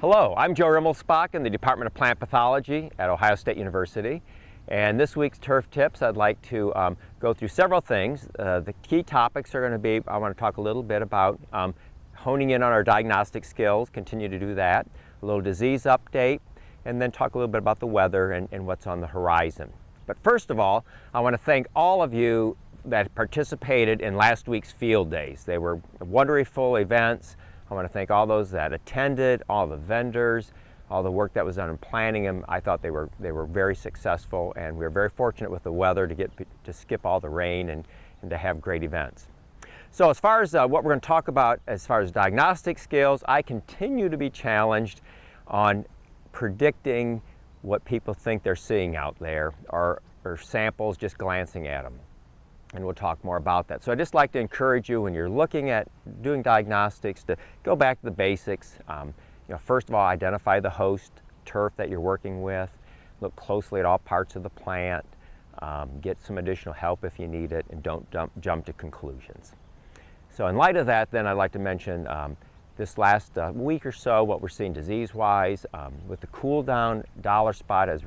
Hello, I'm Joe Rimelspach in the Department of Plant Pathology at Ohio State University. And this week's turf tips, I'd like to go through several things. The key topics are going to be, I want to talk a little bit about honing in on our diagnostic skills, continue to do that, a little disease update, and then talk a little bit about the weather and what's on the horizon. But first of all, I want to thank all of you that participated in last week's field days. They were wonderful events. I want to thank all those that attended, all the vendors, all the work that was done in planning them. I thought they were very successful, and we were very fortunate with the weather to skip all the rain and to have great events. So as far as what we're going to talk about as far as diagnostic skills, I continue to be challenged on predicting what people think they're seeing out there or samples just glancing at them. And we'll talk more about that. So I'd just like to encourage you when you're looking at doing diagnostics to go back to the basics. First of all, identify the host turf that you're working with. Look closely at all parts of the plant. Get some additional help if you need it, and don't jump to conclusions. So in light of that, then I'd like to mention this last week or so what we're seeing disease-wise with the cool down. Dollar spot has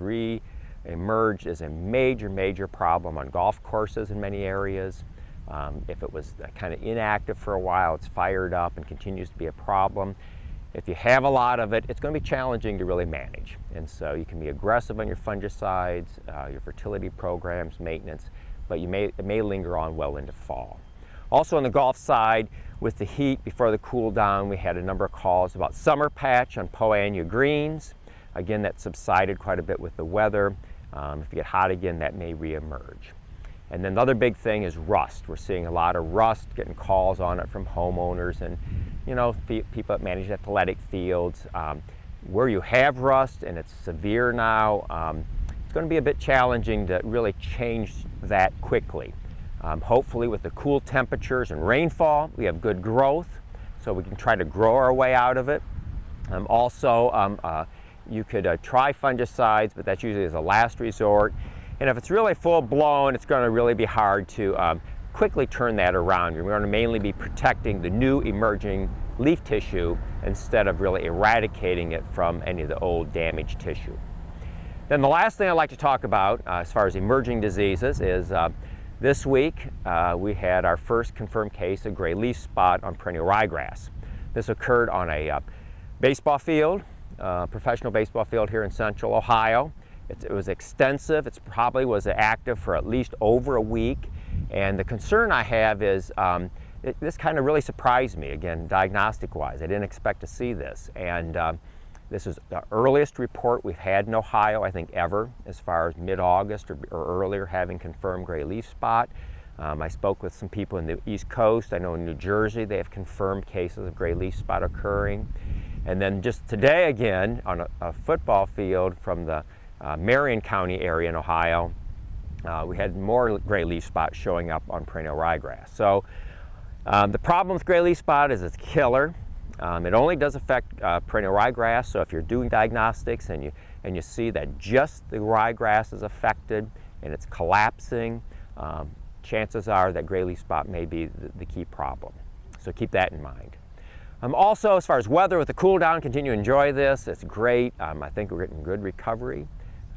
emerged as a major problem on golf courses in many areas. If it was kind of inactive for a while, it's fired up and continues to be a problem. If you have a lot of it, it's going to be challenging to really manage. And so you can be aggressive on your fungicides, your fertility programs, maintenance, but it may linger on well into fall. Also on the golf side, with the heat before the cool down, we had a number of calls about summer patch on Poa-annua greens. Again, that subsided quite a bit with the weather. If you get hot again, that may reemerge. And then the other big thing is rust. We're seeing a lot of rust, getting calls on it from homeowners and people that manage athletic fields. Where you have rust and it's severe now, it's going to be a bit challenging to really change that quickly. Hopefully with the cool temperatures and rainfall, we have good growth, so we can try to grow our way out of it. You could try fungicides, but that's usually as a last resort. And if it's really full-blown, it's going to really be hard to quickly turn that around. You're going to mainly be protecting the new emerging leaf tissue instead of really eradicating it from any of the old damaged tissue. Then the last thing I'd like to talk about as far as emerging diseases is this week we had our first confirmed case of gray leaf spot on perennial ryegrass. This occurred on a baseball field. Professional baseball field here in central Ohio. It was extensive. It probably was active for at least over a week. And the concern I have is this kind of really surprised me, again, diagnostic-wise. I didn't expect to see this. And this is the earliest report we've had in Ohio, I think, ever, as far as mid-August or earlier having confirmed gray leaf spot. I spoke with some people in the East Coast. I know in New Jersey they have confirmed cases of gray leaf spot occurring. And then just today again, on a football field from the Marion County area in Ohio, we had more gray leaf spots showing up on perennial ryegrass. So the problem with gray leaf spot is it's killer. It only does affect perennial ryegrass, so if you're doing diagnostics and you see that just the ryegrass is affected and it's collapsing, chances are that gray leaf spot may be the key problem. So keep that in mind. Also, as far as weather, with the cool down, continue to enjoy this. It's great. I think we're getting good recovery.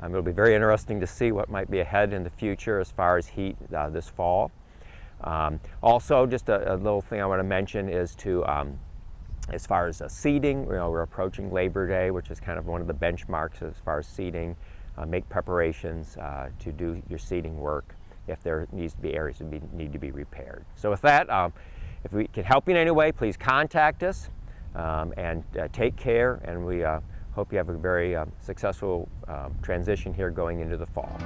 It'll be very interesting to see what might be ahead in the future as far as heat this fall. Also, just a little thing I want to mention is as far as seeding, we're approaching Labor Day, which is kind of one of the benchmarks as far as seeding. Make preparations to do your seeding work if there needs to be areas that need to be repaired. So with that, if we can help you in any way, please contact us and take care, and we hope you have a very successful transition here going into the fall.